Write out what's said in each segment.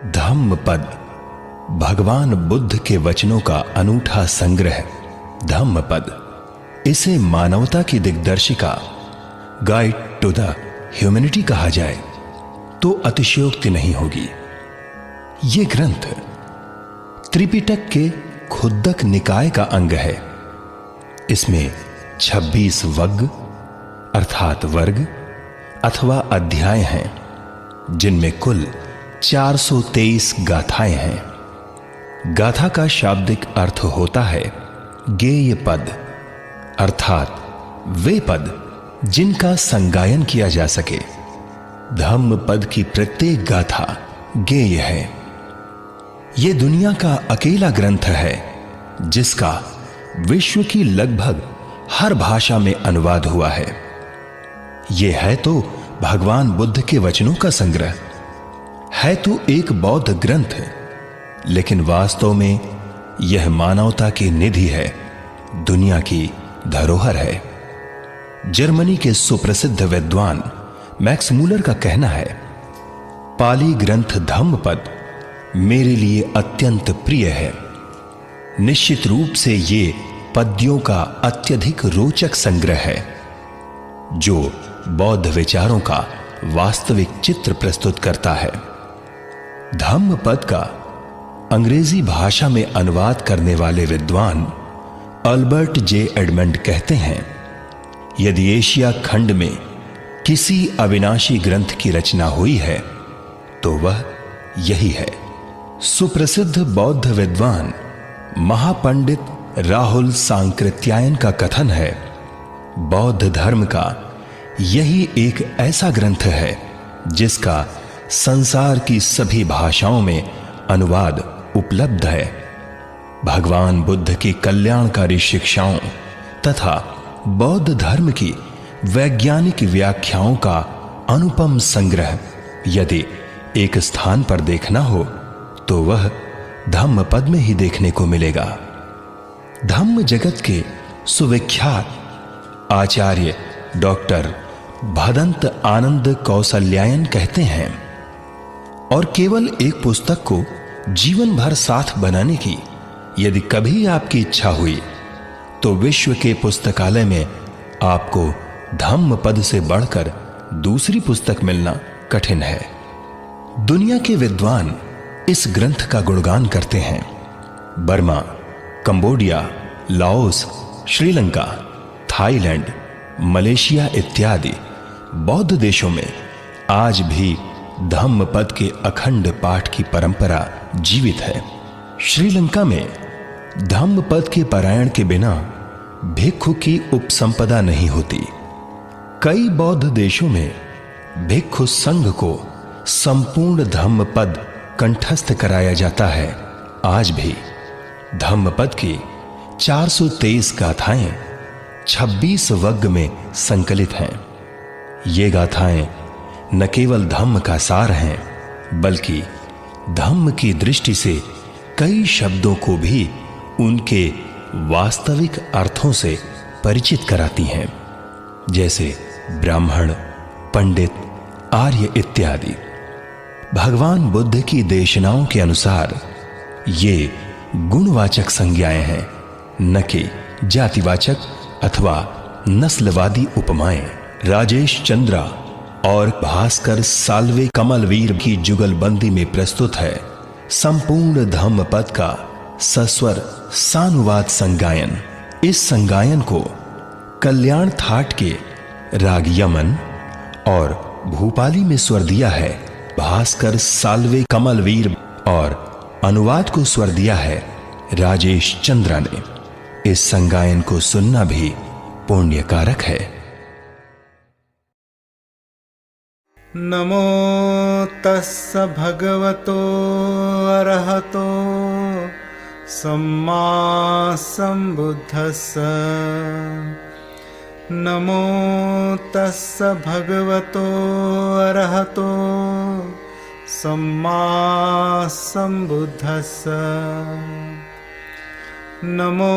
धम्मपद भगवान बुद्ध के वचनों का अनूठा संग्रह। धम्मपद इसे मानवता की दिग्दर्शिका, गाइड टू द ह्यूमैनिटी कहा जाए तो अतिशयोक्ति नहीं होगी। ये ग्रंथ त्रिपिटक के खुद्दक निकाय का अंग है। इसमें 26 वग्ग अर्थात वर्ग अथवा अध्याय हैं, जिनमें कुल 423 गाथाएं हैं। गाथा का शाब्दिक अर्थ होता है गेय पद, अर्थात वे पद जिनका संगायन किया जा सके। धम्म पद की प्रत्येक गाथा गेय है। यह दुनिया का अकेला ग्रंथ है जिसका विश्व की लगभग हर भाषा में अनुवाद हुआ है। यह है तो भगवान बुद्ध के वचनों का संग्रह, है तो एक बौद्ध ग्रंथ, लेकिन वास्तव में यह मानवता की निधि है, दुनिया की धरोहर है। जर्मनी के सुप्रसिद्ध विद्वान मैक्स मूलर का कहना है, पाली ग्रंथ धम्मपद मेरे लिए अत्यंत प्रिय है। निश्चित रूप से ये पद्यों का अत्यधिक रोचक संग्रह है, जो बौद्ध विचारों का वास्तविक चित्र प्रस्तुत करता है। धम्मपद का अंग्रेजी भाषा में अनुवाद करने वाले विद्वान अल्बर्ट जे एडमंड कहते हैं, यदि एशिया खंड में किसी अविनाशी ग्रंथ की रचना हुई है तो वह यही है। सुप्रसिद्ध बौद्ध विद्वान महापंडित राहुल सांकृत्यायन का कथन है, बौद्ध धर्म का यही एक ऐसा ग्रंथ है जिसका संसार की सभी भाषाओं में अनुवाद उपलब्ध है। भगवान बुद्ध की कल्याणकारी शिक्षाओं तथा बौद्ध धर्म की वैज्ञानिक व्याख्याओं का अनुपम संग्रह यदि एक स्थान पर देखना हो तो वह धम्मपद में ही देखने को मिलेगा। धम्म जगत के सुविख्यात आचार्य डॉक्टर भदंत आनंद कौसल्यायन कहते हैं, और केवल एक पुस्तक को जीवन भर साथ बनाने की यदि कभी आपकी इच्छा हुई तो विश्व के पुस्तकालय में आपको धम्मपद से बढ़कर दूसरी पुस्तक मिलना कठिन है। दुनिया के विद्वान इस ग्रंथ का गुणगान करते हैं। Burma, Cambodia, Laos, Sri Lanka, Thailand, Malaysia इत्यादि बौद्ध देशों में आज भी धम्मपद के अखंड पाठ की परंपरा जीवित है। श्रीलंका में धम्मपद के पारायण के बिना भिक्षु की उपसंपदा नहीं होती। कई बौद्ध देशों में भिक्षु संघ को संपूर्ण धम्मपद कंठस्थ कराया जाता है। आज भी धम्मपद की 423 गाथाएं 26 वग्ग में संकलित हैं। ये गाथाएं न केवल धम्म का सार हैं, बल्कि धम्म की दृष्टि से कई शब्दों को भी उनके वास्तविक अर्थों से परिचित कराती हैं, जैसे ब्राह्मण, पंडित, आर्य इत्यादि। भगवान बुद्ध की देशनाओं के अनुसार ये गुणवाचक संज्ञाएं हैं, न कि जातिवाचक अथवा नस्लवादी उपमाएं। राजेश चंद्रा और भास्कर साल्वे कमलवीर की जुगलबंदी में प्रस्तुत है संपूर्ण धम्मपद का सस्वर सानुवाद संगायन। इस संगायन को कल्याण थाट के राग यमन और भूपाली में स्वर दिया है भास्कर साल्वे कमलवीर, और अनुवाद को स्वर दिया है राजेश चंद्रा ने। इस संगायन को सुनना भी पुण्य कारक है। नमो तस्स भगवतो अरहतो सम्मा सम्बुद्धस्स। नमो तस्स भगवतो अरहतो सम्मा सम्बुद्धस्स। नमो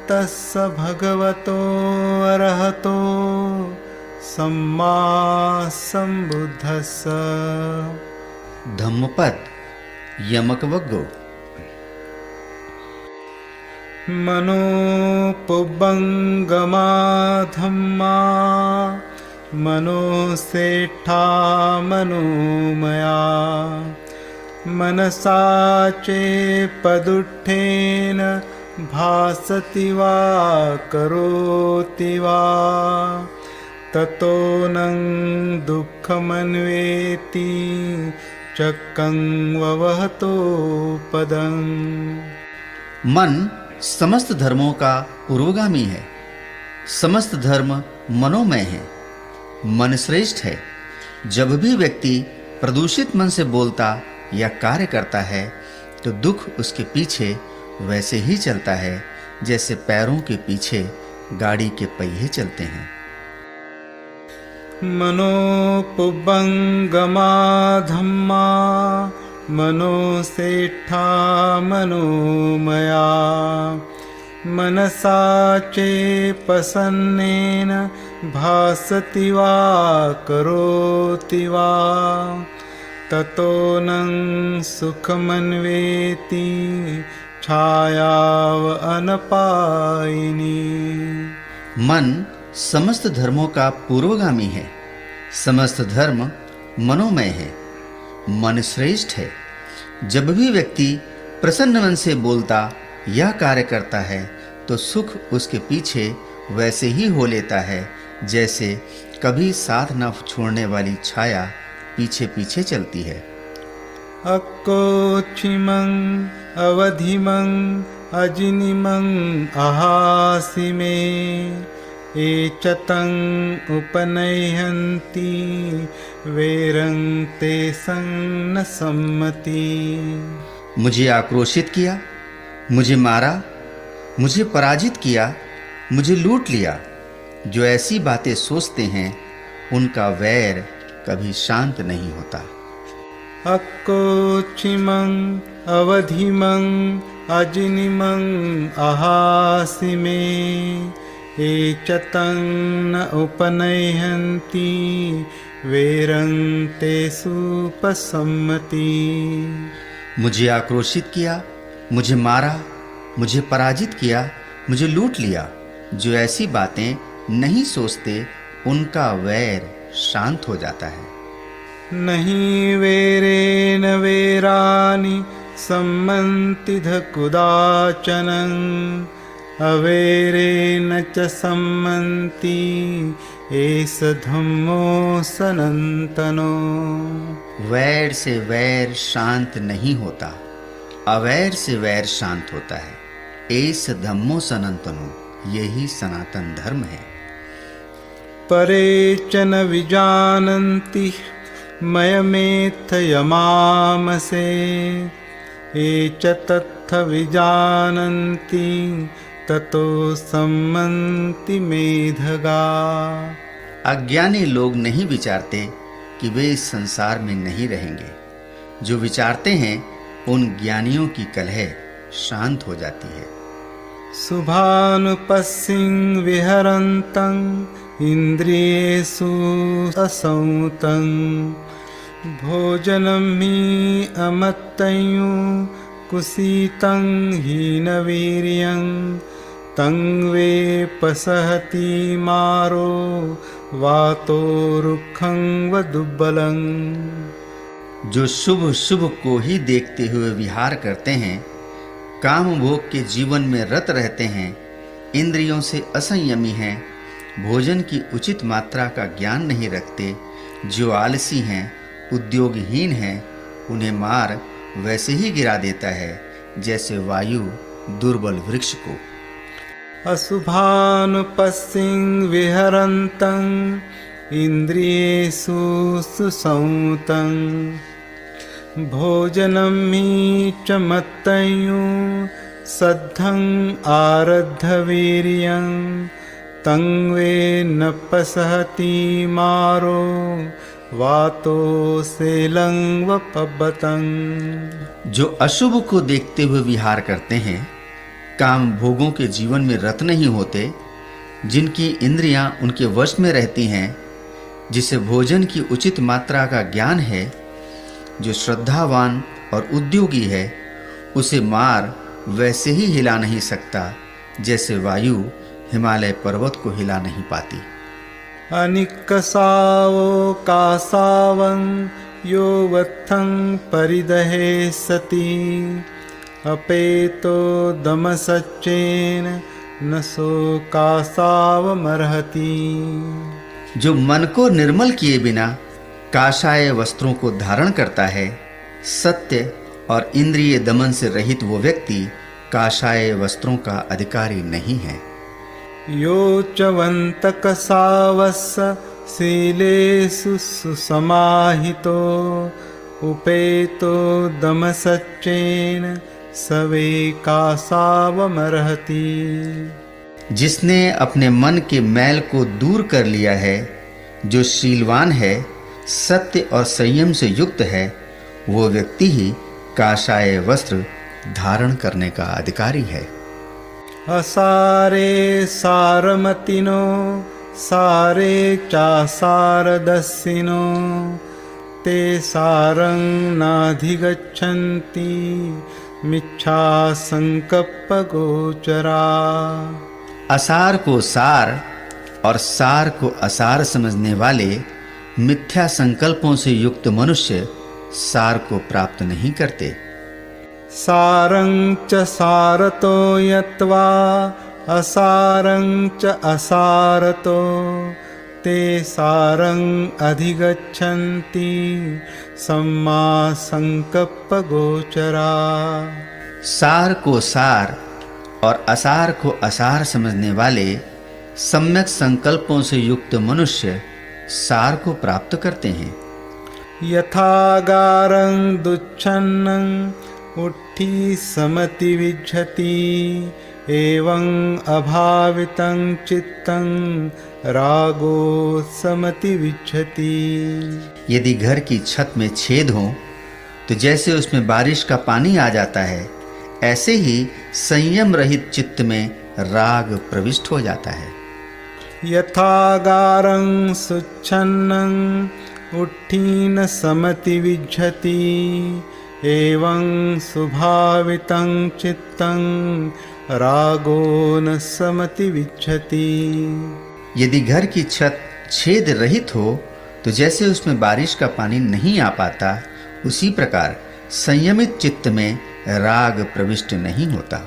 तस्स भगवतो अरहतो सम्मा सम्बुद्धस्स। धम्मपद यमकवग्गो। मनोपुब्बंगमा धम्मा मनोसेठा मनोमया मनसा चेपदुत्थेन भासति वा करोति वा ततो नं दुःखमन्वेति चक्कं ववहतो पदं। मन समस्त धर्मों का पूर्वगामी है। समस्त धर्म मनोमय है। मन श्रेष्ठ है। जब भी व्यक्ति प्रदूषित मन से बोलता या कार्य करता है तो दुख उसके पीछे वैसे ही चलता है जैसे पैरों के पीछे गाड़ी के पहिए चलते हैं। मनोपुब्बंगमा धम्मा मनोसेठा मनोमया मनसा चेपसन्नेन भासति वा करोति वा ततो नं सुखमन्वेति छायाव अनपायिनी। मन समस्त धर्मों का पूर्वगामी है। समस्त धर्म मनोमय है। मन श्रेष्ठ है। जब भी व्यक्ति प्रसन्न मन से बोलता या कार्य करता है तो सुख उसके पीछे वैसे ही हो लेता है जैसे कभी साथ न छोड़ने वाली छाया पीछे पीछे चलती है। अक्कोचिमं अवधिमं अजिनिमं अहासिमे एचतं उपनयन्ति वेरं ते संग न सम्मति। मुझे आक्रोशित किया, मुझे मारा, मुझे पराजित किया, मुझे लूट लिया। जो ऐसी बातें सोचते हैं उनका वैर कभी शांत नहीं होता। अक्कोचिमं अवधिमं अजिनिमं अहासिमे एचतं न उपनयन्ति वेरं ते सुपसम्मति। मुझे आक्रोशित किया, मुझे मारा, मुझे पराजित किया, मुझे लूट लिया। जो ऐसी बातें नहीं सोचते उनका वैर शांत हो जाता है। नहीं वेरेन वेरानि सम्मन्ति कुदाचनं अवेरेन च सम्मन्ति एष धम्मो सनातनो। वैर से वैर शांत नहीं होता, अवैर से वैर शांत होता है। एष धम्मो सनातनो, यही सनातन धर्म है। परे च न विजानन्ति मयमेथयमामसे ये च तत्थ विजानन्ति ततो सम्मन्ति मेधगा। अज्ञानी लोग नहीं विचारते कि वे इस संसार में नहीं रहेंगे। जो विचारते हैं उन ज्ञानियों की कलह शांत हो जाती है। शुभानुपस्सिं विहरन्तं इन्द्रियेषु असंतं भोजनं हि अमत्तयो कुसीतं हीनवीर्यं तं वे पसहति मारो वातो रुखं व दुर्बलं। जो शुभ शुभ को ही देखते हुए विहार करते हैं, काम भोग के जीवन में रत रहते हैं, इंद्रियों से असंयमी हैं, भोजन की उचित मात्रा का ज्ञान नहीं रखते, जो आलसी हैं, उद्योगहीन हैं, उन्हें मार वैसे ही गिरा देता है जैसे वायु दुर्बल वृक्ष को। अशुभानुपस्सिं विहरन्तं इन्द्रियेषु सुसंतं भोजनं हि च मत्तयो सद्धं आरद्धवीर्यं तं वे न पसहति मारो वातो सेलं व पब्बतं। जो अशुभ को देखते हुए विहार करते हैं, काम भोगों के जीवन में रत नहीं होते, जिनकी इंद्रियां उनके वश में रहती हैं, जिसे भोजन की उचित मात्रा का ज्ञान है, जो श्रद्धावान और उद्योगी है, उसे मार वैसे ही हिला नहीं सकता जैसे वायु हिमालय पर्वत को हिला नहीं पाती। अनिक्कसावो कासावं यो वत्थं परिदहे सति अपेतो दमसच्चेन न सो कासावमर्हति। जो मन को निर्मल किए बिना काषाय वस्त्रों को धारण करता है, सत्य और इंद्रिय दमन से रहित वो व्यक्ति काषाय वस्त्रों का अधिकारी नहीं है। यो चवन्तकसावस्य शीलेषु सुसमाहितो उपेतो दमसच्चेन सवे कासावमर्हति। जिसने अपने मन के मैल को दूर कर लिया है, जो शीलवान है, सत्य और संयम से युक्त है, वो व्यक्ति ही काषाय वस्त्र धारण करने का अधिकारी है। असारे सारमतिनो सारे चासारदस्सिनो ते सारं नाधिगच्छन्ति मिच्छा संकप्प गोचरा। असार को सार और सार को असार समझने वाले मिथ्या संकल्पों से युक्त मनुष्य सार को प्राप्त नहीं करते। सारं च सारतो यत्वा असारं च असारतो ते सारं अधिगच्छन्ति सम्मा संकप्प गोचरा। सार को सार और असार को असार समझने वाले सम्यक संकल्पों से युक्त मनुष्य सार को प्राप्त करते हैं। यथागारं दुच्छन्नं उट्ठी समति विज्झति एवं अभावितं चित्तं रागो समति विज्झति। यदि घर की छत में छेद हो तो जैसे उसमें बारिश का पानी आ जाता है, ऐसे ही संयम रहित चित्त में राग प्रविष्ट हो जाता है। यथागारं सुच्छन्नं उट्ठीन समति विज्झति एवं सुभावितं चित्तं रागो न समति विज्झति। यदि घर की छत छेद रहित हो तो जैसे उसमें बारिश का पानी नहीं आ पाता, उसी प्रकार संयमित चित्त में राग प्रविष्ट नहीं होता।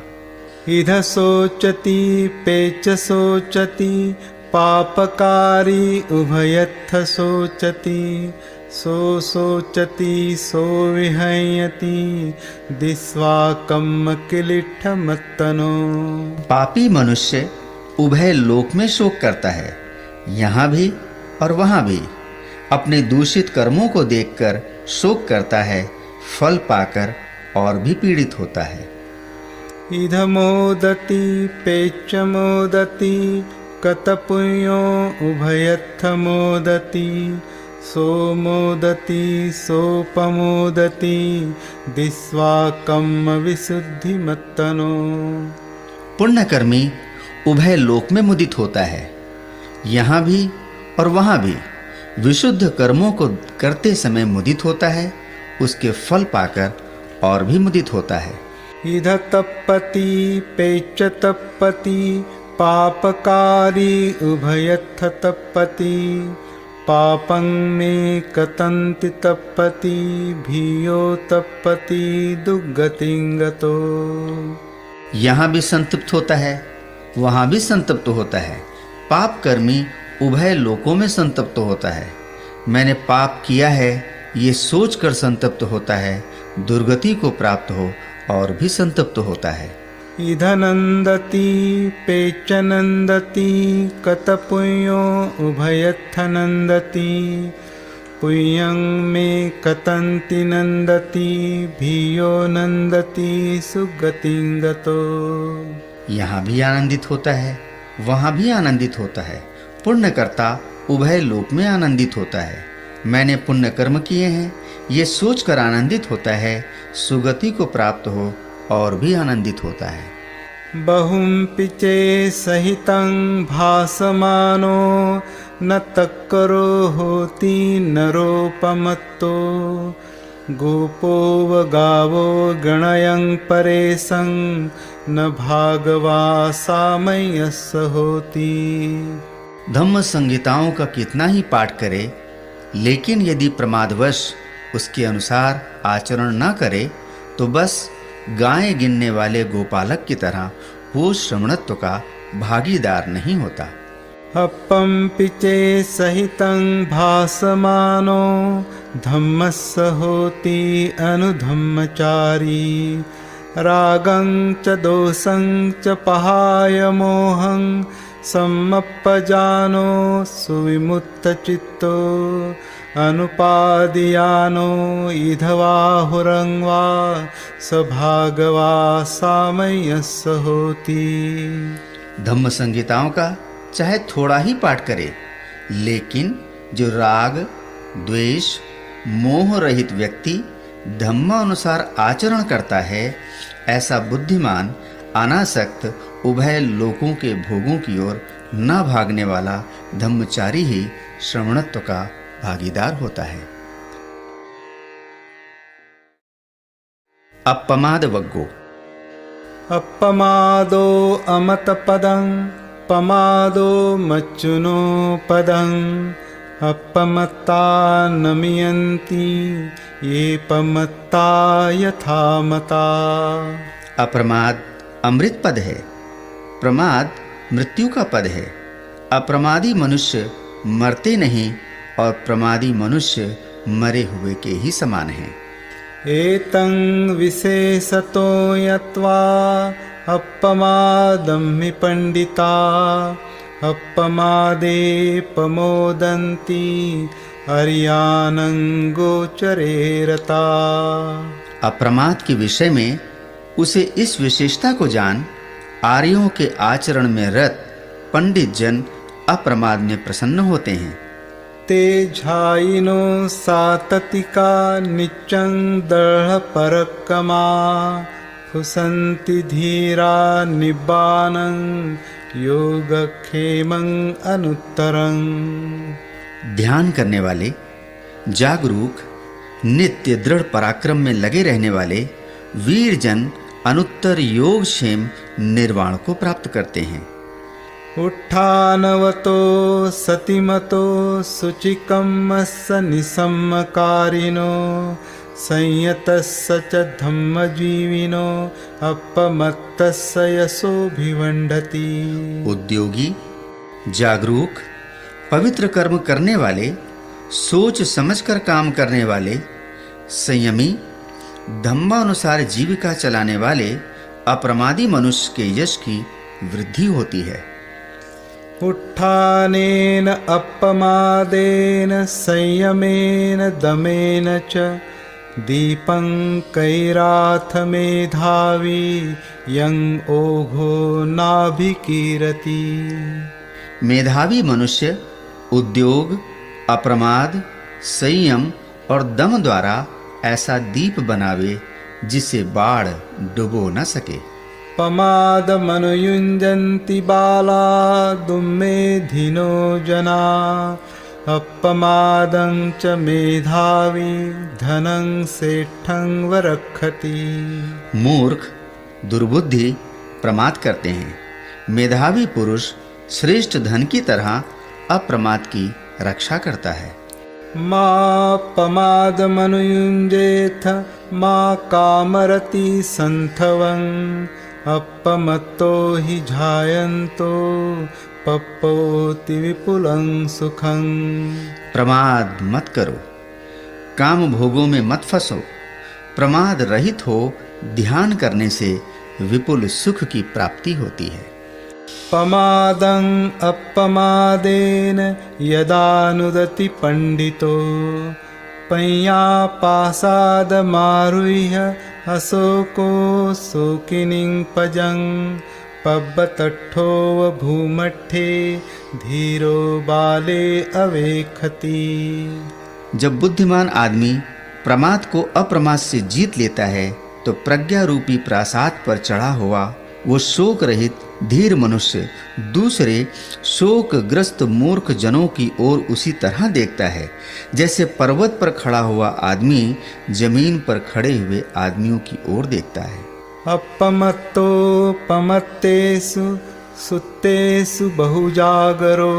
इध सोचति पेच सोचति पापकारी उभयत्थ सोचति सो सोचति सो विहयति दिस्वा कम्म किलिट्ठ मत्तनो। पापी मनुष्य उभय लोक में शोक करता है, यहाँ भी और वहाँ भी। अपने दूषित कर्मों को देखकर शोक करता है, फल पाकर और भी पीड़ित होता है। इध मोदति पेच मोदति कतपुण्यो उभयत्थ मोदति सो मोदति सोपमोदति दिस्वा कम्म विशुद्धि मत्तनो। पुण्यकर्मी उभय लोक में मुदित होता है, यहाँ भी और वहाँ भी। विशुद्ध कर्मों को करते समय मुदित होता है, उसके फल पाकर और भी मुदित होता है। इध तप्पति पेच तप्पति पापकारी उभयत्थ तप्पति पापं में कतन्ति तप्पति भियो तप्पति दुर्गतिं गतो। यहाँ भी संतप्त होता है, वहाँ भी संतप्त होता है। पाप कर्मी उभय लोकों में संतप्त होता है। मैंने पाप किया है ये सोचकर संतप्त होता है, दुर्गति को प्राप्त हो और भी संतप्त होता है। इध नंदति पेच नंदति कतपुण्यो उभयत्थ नंदति पुण्यं में कतन्ति नंदति भियो नंदति सुगतिं गतो। यहाँ भी आनंदित होता है, वहाँ भी आनंदित होता है। पुण्यकर्ता उभय लोक में आनंदित होता है। मैंने पुण्य कर्म किए हैं ये सोचकर आनंदित होता है, सुगति को प्राप्त हो और भी आनंदित होता है। बहुं पिचे सहितं भासमानो न तक्करो होति नरोपमत्तो गोपो गावो गणयं परेशं न भागवा सामय्यस्य होती। धम्म संहिताओं का कितना ही पाठ करे, लेकिन यदि प्रमादवश उसके अनुसार आचरण न करे तो बस गायें गिनने वाले गोपालक की तरह वो श्रमणत्व का भागीदार नहीं होता। अपं पिचे सहितं भासमानो धम्मस्य होति अनुधम्मचारी। रागं च दोषं च पहाय मोहं सम्मप्पजानो सुविमुक्तचित्तो। अनुपादियानो इधवाहुरं वा सभागवा सामय्यस्य होति। धम्म संहिताओं का चाहे थोड़ा ही पाठ करे, लेकिन जो राग द्वेष मोह रहित व्यक्ति धम्मानुसार आचरण करता है, ऐसा बुद्धिमान अनासक्त उभय लोकों के भोगों की ओर न भागने वाला धम्मचारी ही श्रवणत्व का भागीदार होता है। अपमाद वग्गो। अपमादो अमतपदं पमादो मच्चुनो पदं। अपमत्ता नमियन्ति ये पमत्ता यथा मता। अप्रमाद अमृत पद है, प्रमाद मृत्यु का पद है। अप्रमादी मनुष्य मरते नहीं और प्रमादी मनुष्य मरे हुए के ही समान हैं। एतं विशेषतो यत्वा अपमादं हि पंडिता। अपमादे प्रमोदन्ति अर्यानं गोचरे रता। अप्रमाद के विषय में उसे इस विशेषता को जान, आर्यों के आचरण में रत पंडित जन अप्रमाद में प्रसन्न होते हैं। ते झायिनो साततिका निचं दृढ़ परक्रमा। फुसन्ति धीरा निब्बानं योगक्षेमं अनुत्तरं। ध्यान करने वाले, जागरूक, नित्य दृढ़ पराक्रम में लगे रहने वाले वीर जन अनुत्तर योग क्षेम निर्वाण को प्राप्त करते हैं। उत्थानवतो सतिमतो शुचिकम्मस्य निसम्मकारिणो। संयतस्य च धम्मजीविनो अपमत्तस्य यशोभिवंडति। उद्योगी, जागरूक, पवित्र कर्म करने वाले, सोच समझकर काम करने वाले, संयमी, धम्मानुसार जीविका चलाने वाले अप्रमादी मनुष्य के यश की वृद्धि होती है। उत्थानेन अपमादेन संयमेन दमेन च दीपं कैराथ मेधावी यं ओघो नाभिकीरति। मेधावी मनुष्य उद्योग, अप्रमाद, संयम और दम द्वारा ऐसा दीप बनावे जिसे बाढ़ डुबो न सके। पमादमनुयुञ्जन्ति बाला दुम्मेधिनो जना। अपमादं च मेधावी धनं सेठं वरक्षति। मूर्ख, दुर्बुद्धि प्रमाद करते हैं। मेधावी पुरुष श्रेष्ठ धन की तरह अप्रमाद की रक्षा करता है। मा पमादमनुयुञ्जेथ मा कामरति संथवं। अपमत्तो हि झायन्तो पप्पोति विपुलं सुखं। प्रमाद मत करो, काम भोगों में मत फंसो। प्रमाद रहित हो ध्यान करने से विपुल सुख की प्राप्ति होती है। पमादं अपमादेन यदानुदति पंडितो। पय्यापासादमारुह्य अशोको शोकिनीं पजं। पब्बतट्ठोव भूमट्ठे धीरो बाले अवेक्षति। जब बुद्धिमान आदमी प्रमाद को अप्रमाद से जीत लेता है तो प्रज्ञा रूपी प्रासाद पर चढ़ा हुआ वो शोक रहित धीर मनुष्य दूसरे शोकग्रस्त मूर्ख जनों की ओर उसी तरह देखता है जैसे पर्वत पर खड़ा हुआ आदमी जमीन पर खड़े हुए आदमियों की ओर देखता है। अपमत्तो पमत्तेषु सुत्तेषु बहुजागरो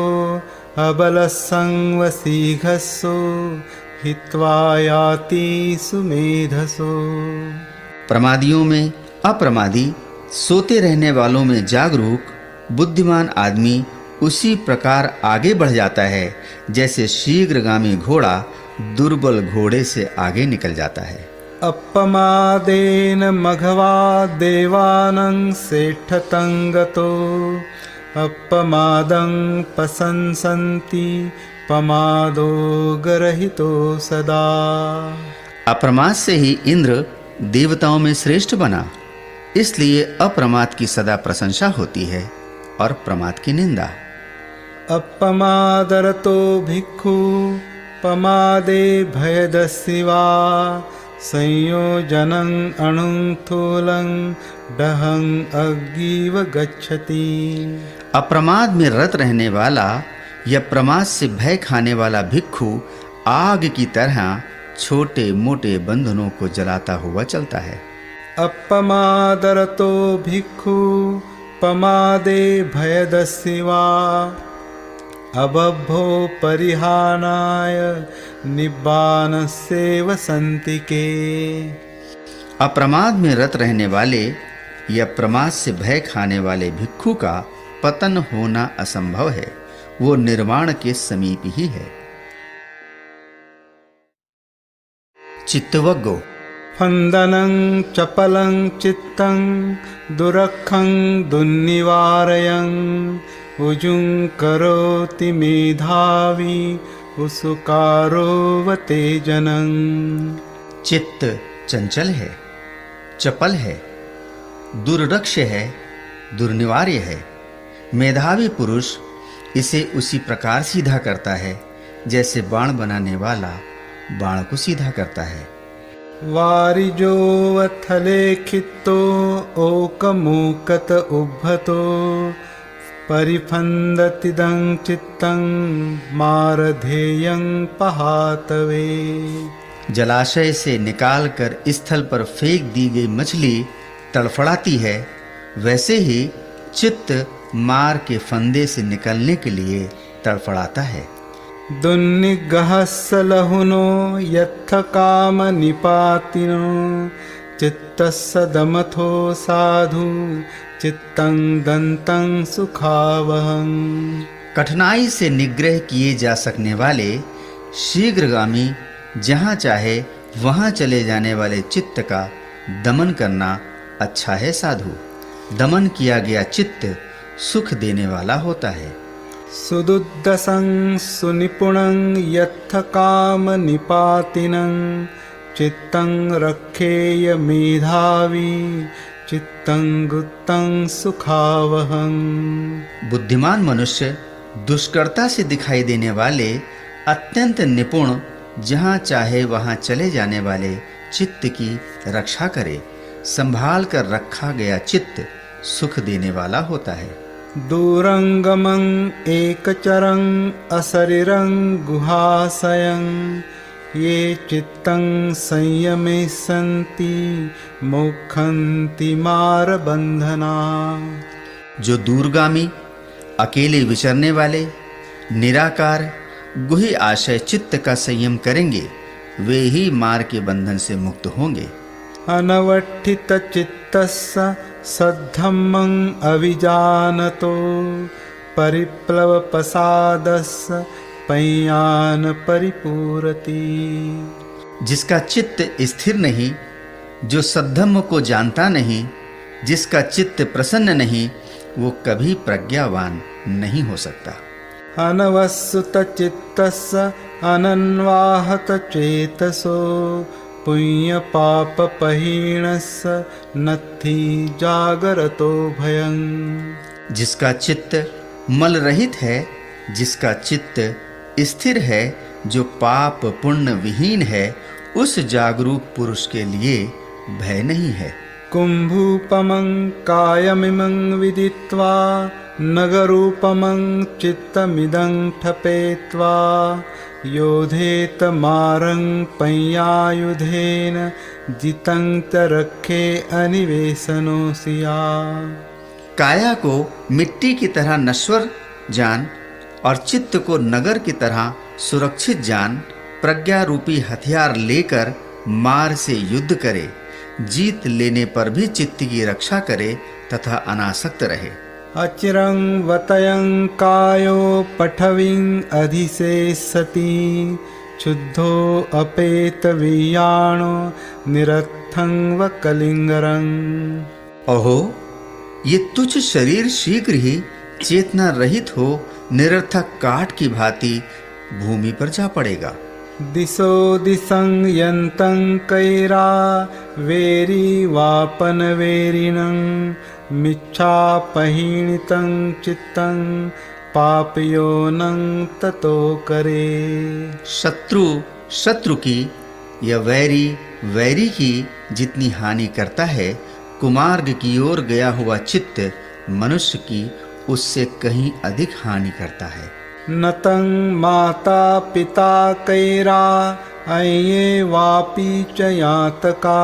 अबलसंवसीघस्सो हित्वा याति सुमेधसो। प्रमादियों में अप्रमादी, सोते रहने वालों में जागरूक, बुद्धिमान आदमी उसी प्रकार आगे बढ़ जाता है जैसे शीघ्रगामी घोड़ा दुर्बल घोड़े से आगे निकल जाता है। अपमादेन मघवा देवानं सेठतं अपमादं प्रशंसन्ति पमादो गरहितो सदा। अप्रमाद से ही इंद्र देवताओं में श्रेष्ठ बना, इसलिए अप्रमाद की सदा प्रशंसा होती है और प्रमाद की निंदा। अपमादरतो भिक्खु पमादे भयदस्सिवा संयोजनं अणुथूलं दहं अग्गिव गच्छति। अप्रमाद में रत रहने वाला या प्रमाद से भय खाने वाला भिक्खु आग की तरह छोटे मोटे बंधनों को जलाता हुआ चलता है। अपमादरतो भिक्खु पमादे भयदस्सिवा अबभ्भो परिहानाय निब्बानस्येव सन्तिके। अप्रमाद में रत रहने वाले या प्रमाद से भय खाने वाले भिक्खु का पतन होना असंभव है, वो निर्वाण के समीप ही है। चित्तवग्गो फन्दनं चपलं चित्तं दुरखं दुर्निवारयं उजुं करोति मेधावी उसुकारोवतेजनं। चित्त चंचल है, चपल है, दुर्रक्ष है, दुर्निवार्य है। मेधावी पुरुष इसे उसी प्रकार सीधा करता है जैसे बाण बनाने वाला बाण को सीधा करता है। वारिजोवथले खित्तो ओकमूकत उभ्भतो परिफन्दतिदं चित्तं मारधेयं पहातवे। जलाशय से निकालकर स्थल पर फेंक दी गई मछली तड़फड़ाती है, वैसे ही चित्त मार के फंदे से निकलने के लिए तड़फड़ाता है। दुर्निग्रहस्य लहुनो यत्थ काम निपातिनो चित्तस्य दमथो साधु चित्तं दन्तं सुखावहं। कठिनाई से निग्रह किए जा सकने वाले शीघ्रगामी जहाँ चाहे वहाँ चले जाने वाले चित्त का दमन करना अच्छा है साधु। दमन किया गया चित्त सुख देने वाला होता है। सुदुद्दसं सुनिपुणं यत्थ काम निपातिनं चित्तं रक्षेय मेधावी चित्तं गुप्तं सुखावहं। बुद्धिमान मनुष्य दुष्कर्ता से दिखाई देने वाले अत्यंत निपुण जहाँ चाहे वहाँ चले जाने वाले चित्त की रक्षा करे। संभाल कर रखा गया चित्त सुख देने वाला होता है। दूरंगमं एकचरं असरिरं गुहाशयं ये चित्तं संयमे सन्ति मोक्षन्ति मारबन्धना। जो दूरगामी, अकेले विचरने वाले, निराकार, गुही आशय चित्त का संयम करेंगे, वे ही मार के बंधन से मुक्त होंगे। अनवठित चित्तस्य सद्धम्मं अविजानतो परिप्लव प्रसादस्य पय्यान परिपूरति। जिसका चित्त स्थिर नहीं, जो सद्धम्म को जानता नहीं, जिसका चित्त प्रसन्न नहीं, वो कभी प्रज्ञावान नहीं हो सकता। अनवसुत चित्तस्य अनन्वाहत चेतसो पुण्य पाप पहीणस्य नत्थि जागरतो भयं। जिसका चित्त मल रहित है, जिसका चित्त स्थिर है, जो पाप पुण्य विहीन है, उस जागरूक पुरुष के लिए भय नहीं है। कुम्भूपमं कायमिमं विदित्वा नगरूपमं चित्तमिदं ठपेत्वा योधेत मारं पय्यायुधेन जितं च रखे अनिवेशनो सिया। काया को मिट्टी की तरह नश्वर जान और चित्त को नगर की तरह सुरक्षित जान, प्रज्ञा रूपी हथियार लेकर मार से युद्ध करे, जीत लेने पर भी चित्त की रक्षा करे तथा अनासक्त रहे। अचिरं वतयं कायो पठविं अधिशेषति शुद्धो अपेत वीयाणो निरर्थं व कलिंगरं। अहो, ये तुच्छ शरीर शीघ्र ही चेतना रहित हो निरर्थक काठ की भांति भूमि पर जा पड़ेगा। दिशो दिशं यन्तं कैरा वेरी वापन वेरिणं मिच्छा पहीणितं चित्तं पापयोनं ततो करे। शत्रु शत्रु की या वैरी वैरी की जितनी हानि करता है, कुमार्ग की ओर गया हुआ चित्त मनुष्य की उससे कहीं अधिक हानि करता है। नतं माता पिता कैरा अये वापि च यातका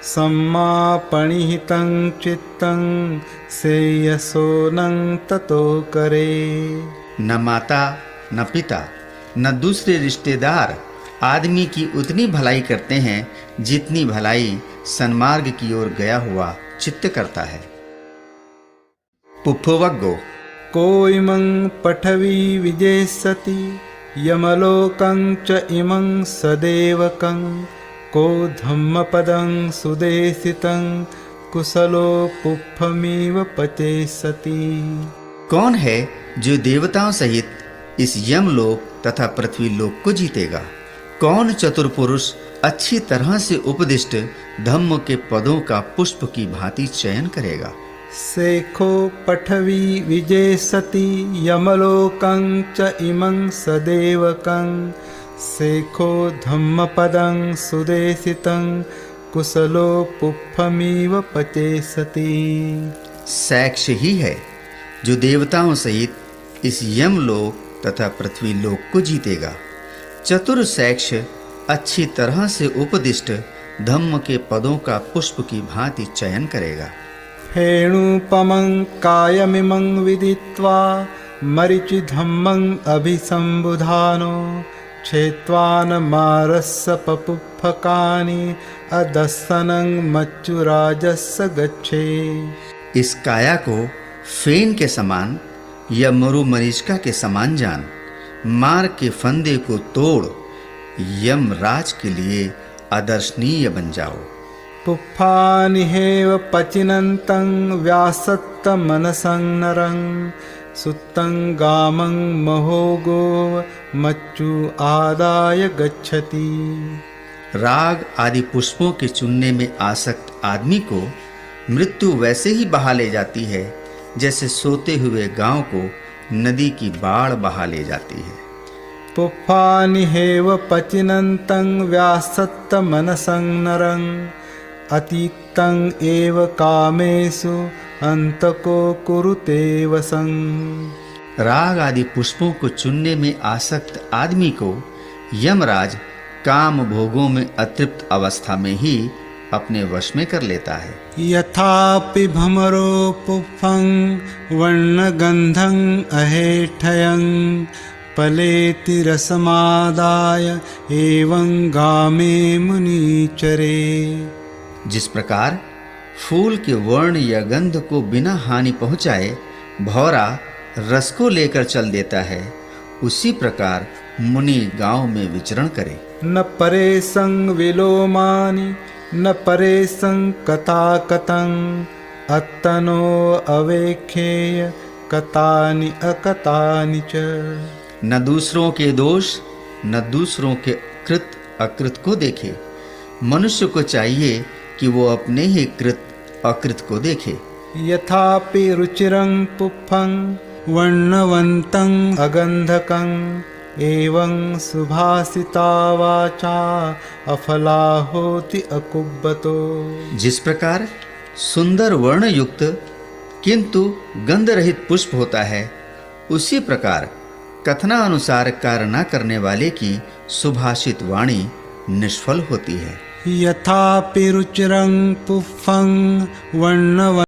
सम्मापणिहितं चित्तं श्रेयसोनं ततो करे। न माता न पिता न दूसरे रिश्तेदार आदमी की उतनी भलाई करते हैं जितनी भलाई सन्मार्ग की ओर गया हुआ चित्त करता है। पुप्पवग्गो कोइमं पठवी विजेष्यति यमलोकं च इमं सदेवकं को धम्मपदं सुदेशितं कुशलो पुप्पमिव पचेष्यति। कौन है जो देवताओं सहित इस यमलोक तथा पृथ्वी लोक को जीतेगा? कौन चतुर पुरुष अच्छी तरह से उपदिष्ट धम्म के पदों का पुष्प की भांति चयन करेगा? शेखो पठवी विजेशति यमलोकं च इमं सदेवकं शेखो धम्मपदं सुदेशितं कुशलो पुप्पमिव पचेष्यति। शैक्ष ही है जो देवताओं सहित इस यमलोक तथा पृथ्वी लोक को जीतेगा। चतुर शैक्ष अच्छी तरह से उपदिष्ट धम्म के पदों का पुष्प की भांति चयन करेगा। हेणुपमं कायमिमं विदित्वा मरीचिधम्मं अभिसंबुधानो क्षेत्वान मारस्य पपुप्फकानि अदस्सनं मच्चुराजस्य गच्छे। इस काया को फेन के समान या मरु मरीचिका के समान जान, मार के फंदे को तोड़ यमराज के लिए आदर्शनीय बन जाओ। पुप्फानिहेव पचिनन्तं व्यासत्तमनसं नरं सुत्तं गामं महोगो मच्चु आदाय गच्छति। राग आदि पुष्पों के चुनने में आसक्त आदमी को मृत्यु वैसे ही बहा ले जाती है जैसे सोते हुए गांव को नदी की बाढ़ बहा ले जाती है। पुप्फानिहेव पचिनन्तं व्यासत्तमनसं नरं अतीतं एव कामेषु अंतको कुरुते वसं। राग आदि पुष्पों को चुनने में आसक्त आदमी को यमराज काम भोगों में अतृप्त अवस्था में ही अपने वश में कर लेता है। यथापि भमरो पुप्फं वर्णगंधं अहेठयं पलेति रसमादाय एवं गामे मुनीचरे। जिस प्रकार फूल के वर्ण या गंध को बिना हानि पहुंचाए भौरा रस को लेकर चल देता है, उसी प्रकार मुनि गांव में विचरण करे। न परे संग विलोमानि न परे संग कथाकथं अत्तनो अवेखेय कथानि अकथानि च। न दूसरों के दोष न दूसरों के कृत अकृत को देखे। मनुष्य को चाहिए कि वो अपने ही कृत अकृत को देखे। यथापि रुचिरं पुप्फं वर्णवन्तं अगंधकं एवं सुभाषिता वाचा अफला होति अकुब्बतो। जिस प्रकार सुंदर वर्ण युक्त किंतु गंध रहित पुष्प होता है, उसी प्रकार कथनानुसार कार्य न करने वाले की सुभाषित वाणी निष्फल होती है। यथापि रुचिरं पुष्पं वर्णव